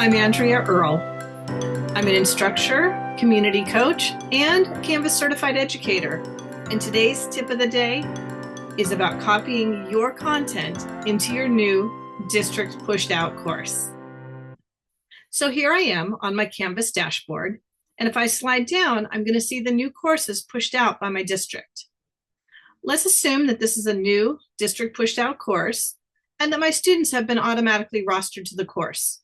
I'm Andrea Earle. I'm an instructor, community coach, and Canvas certified educator. And today's tip of the day is about copying your content into your new district pushed out course. So here I am on my Canvas dashboard. And if I slide down, I'm going to see the new courses pushed out by my district. Let's assume that this is a new district pushed out course and that my students have been automatically rostered to the course.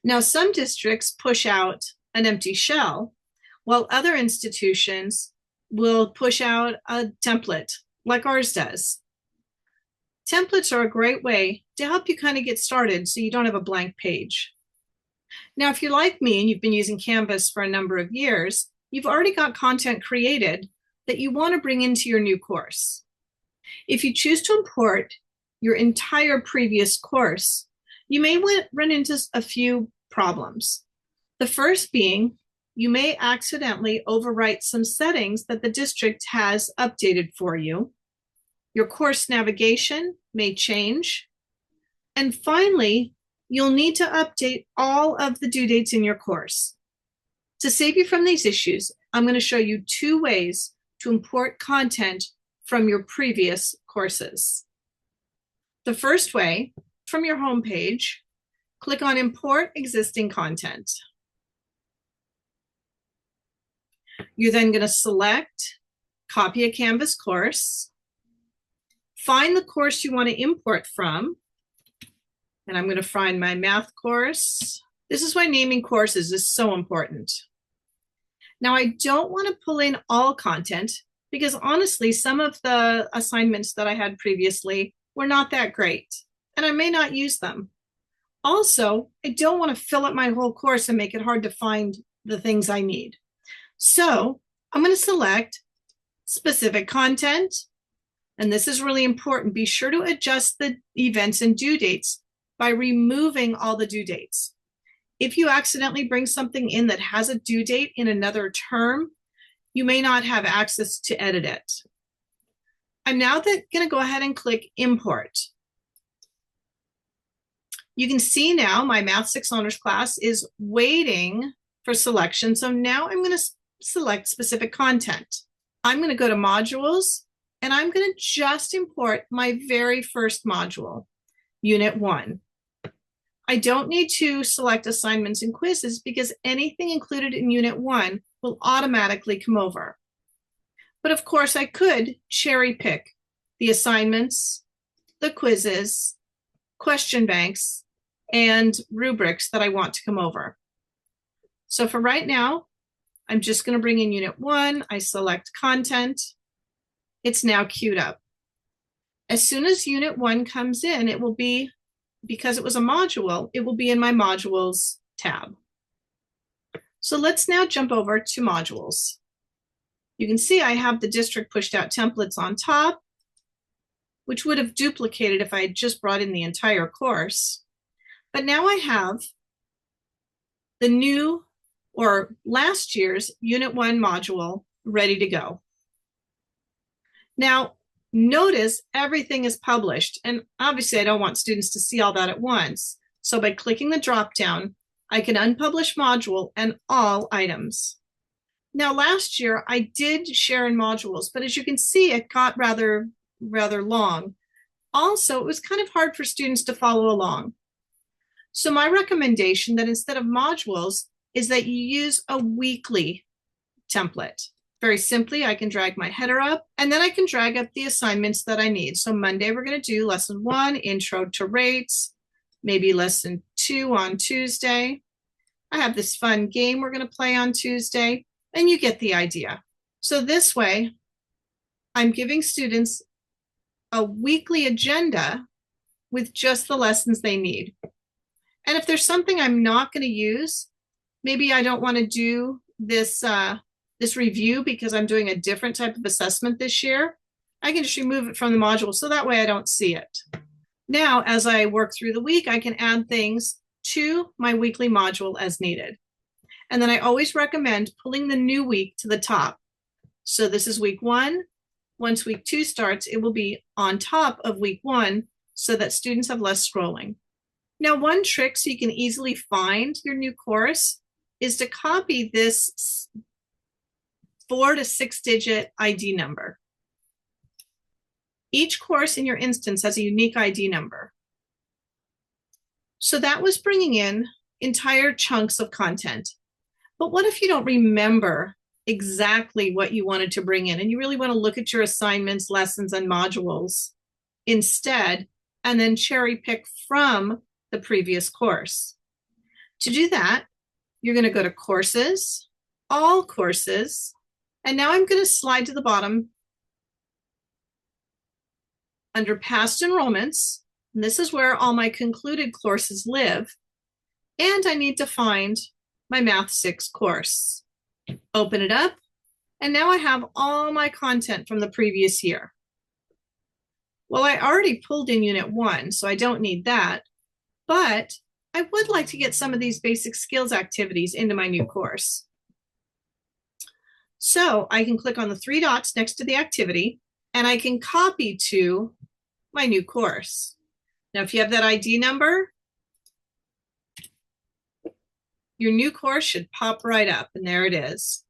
Now, some districts push out an empty shell, while other institutions will push out a template like ours does. Templates are a great way to help you kind of get started so you don't have a blank page. Now, if you're like me and you've been using Canvas for a number of years, you've already got content created that you want to bring into your new course. If you choose to import your entire previous course, you may run into a few problems. The first being, you may accidentally overwrite some settings that the district has updated for you. Your course navigation may change. And finally, you'll need to update all of the due dates in your course. To save you from these issues, I'm going to show you two ways to import content from your previous courses. The first way, from your home page, click on Import Existing Content. You're then going to select Copy a Canvas course, find the course you want to import from, and I'm going to find my math course. This is why naming courses is so important. Now, I don't want to pull in all content because honestly, some of the assignments that I had previously were not that great, and I may not use them. Also, I don't want to fill up my whole course and make it hard to find the things I need. So I'm going to select specific content. And this is really important. Be sure to adjust the events and due dates by removing all the due dates. If you accidentally bring something in that has a due date in another term, you may not have access to edit it. I'm now going to go ahead and click Import. You can see now my Math 6 Honors class is waiting for selection. So now I'm going to select specific content. I'm going to go to Modules, and I'm going to just import my very first module, Unit 1. I don't need to select assignments and quizzes because anything included in Unit 1 will automatically come over. But of course, I could cherry pick the assignments, the quizzes, question banks, and rubrics that I want to come over. So for right now, I'm just going to bring in Unit 1. I select Content. It's now queued up. As soon as Unit 1 comes in, it will be, because it was a module, it will be in my Modules tab. So let's now jump over to Modules. You can see I have the district pushed out templates on top, which would have duplicated if I had just brought in the entire course. But now I have the new or last year's Unit 1 module ready to go. Now, notice everything is published, and obviously I don't want students to see all that at once. So by clicking the drop-down, I can unpublish module and all items. Now, last year I did share in modules, but as you can see, it got rather long. Also, it was kind of hard for students to follow along. So my recommendation that instead of modules is that you use a weekly template. Very simply, I can drag my header up, and then I can drag up the assignments that I need. So Monday, we're going to do Lesson 1, Intro to Rates, maybe Lesson 2 on Tuesday. I have this fun game we're going to play on Tuesday, and you get the idea. So this way, I'm giving students a weekly agenda with just the lessons they need. And if there's something I'm not going to use, maybe I don't want to do this review because I'm doing a different type of assessment this year, I can just remove it from the module so that way I don't see it. Now, as I work through the week, I can add things to my weekly module as needed. And then I always recommend pulling the new week to the top. So this is week 1. Once week 2 starts, it will be on top of week 1 so that students have less scrolling. Now, one trick so you can easily find your new course is to copy this 4 to 6 digit ID number. Each course in your instance has a unique ID number. So that was bringing in entire chunks of content. But what if you don't remember exactly what you wanted to bring in and you really want to look at your assignments, lessons, and modules instead, and then cherry pick from the previous course? To do that, you're going to go to Courses, All Courses, and now I'm going to slide to the bottom under Past Enrollments. And this is where all my concluded courses live. And I need to find my Math 6 course. Open it up, and now I have all my content from the previous year. Well, I already pulled in Unit 1, so I don't need that, but I would like to get some of these basic skills activities into my new course. So I can click on the 3 dots next to the activity, and I can copy to my new course. Now, if you have that ID number, your new course should pop right up, and there it is.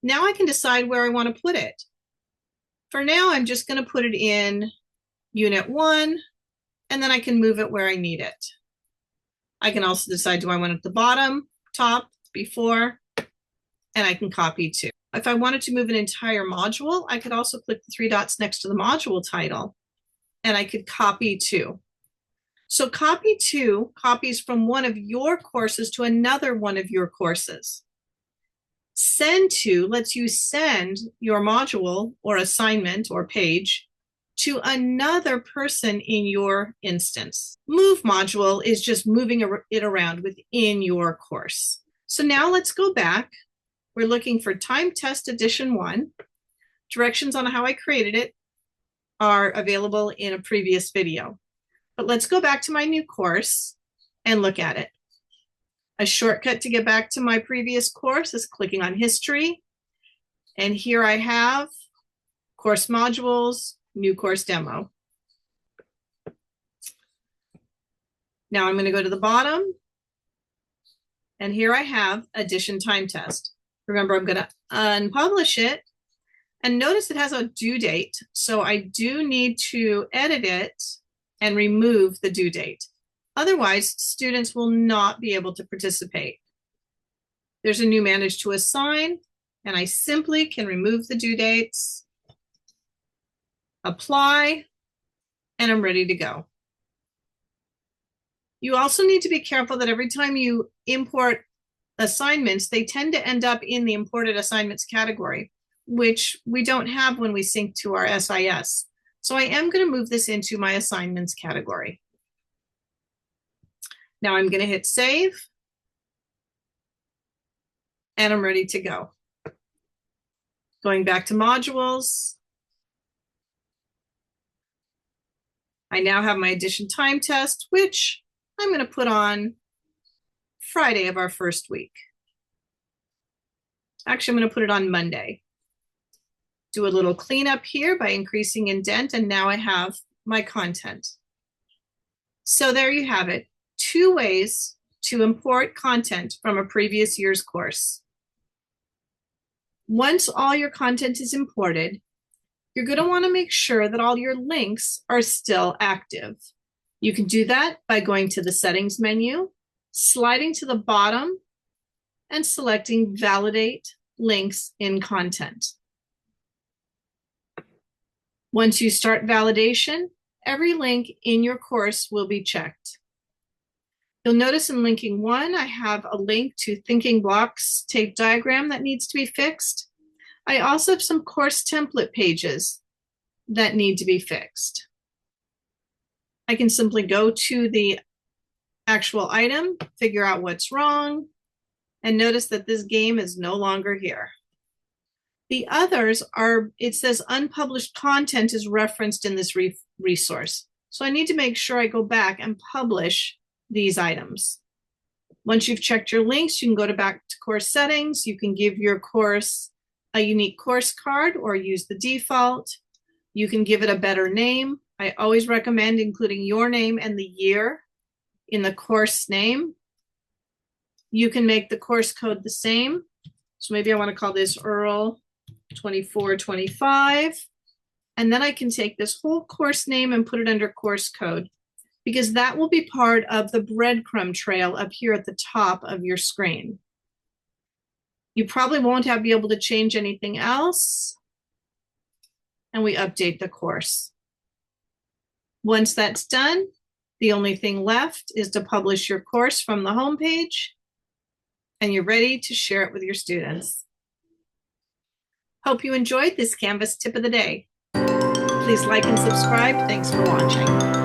Now I can decide where I want to put it. For now, I'm just going to put it in Unit 1, and then I can move it where I need it. I can also decide, do I want it at the bottom, top, before, and I can copy too. If I wanted to move an entire module, I could also click the 3 dots next to the module title, and I could copy to. So copy to copies from one of your courses to another one of your courses. Send to lets you send your module or assignment or page to another person in your instance. Move module is just moving it around within your course. So now let's go back. We're looking for Time Test Edition 1. Directions on how I created it are available in a previous video. But let's go back to my new course and look at it. A shortcut to get back to my previous course is clicking on History. And here I have Course Modules, New Course Demo. Now I'm going to go to the bottom. And here I have Addition Time Test. Remember, I'm going to unpublish it. And notice it has a due date. So I do need to edit it and remove the due date. Otherwise, students will not be able to participate. There's a new Manage to Assign, and I simply can remove the due dates, apply, and I'm ready to go. You also need to be careful that every time you import assignments, they tend to end up in the imported assignments category, which we don't have when we sync to our SIS. So I am going to move this into my assignments category. Now I'm going to hit save, and I'm ready to go. Going back to modules. I now have my addition time test, which I'm going to put on Friday of our first week. Actually, I'm going to put it on Monday. Do a little cleanup here by increasing indent, and now I have my content. So there you have it. 2 ways to import content from a previous year's course. Once all your content is imported, you're going to want to make sure that all your links are still active. You can do that by going to the Settings menu, sliding to the bottom, and selecting Validate Links in Content. Once you start validation, every link in your course will be checked. You'll notice in linking 1, I have a link to Thinking Blocks tape diagram that needs to be fixed. I also have some course template pages that need to be fixed. I can simply go to the actual item, figure out what's wrong, and notice that this game is no longer here. The others are, it says unpublished content is referenced in this resource. So I need to make sure I go back and publish these items. Once you've checked your links, you can go back to course settings. You can give your course a unique course card or use the default. You can give it a better name. I always recommend including your name and the year in the course name. You can make the course code the same. So maybe I want to call this Earl 2425. And then I can take this whole course name and put it under course code, because that will be part of the breadcrumb trail up here at the top of your screen. You probably won't be able to change anything else. And we update the course. Once that's done, the only thing left is to publish your course from the homepage, and you're ready to share it with your students. Hope you enjoyed this Canvas tip of the day. Please like and subscribe. Thanks for watching.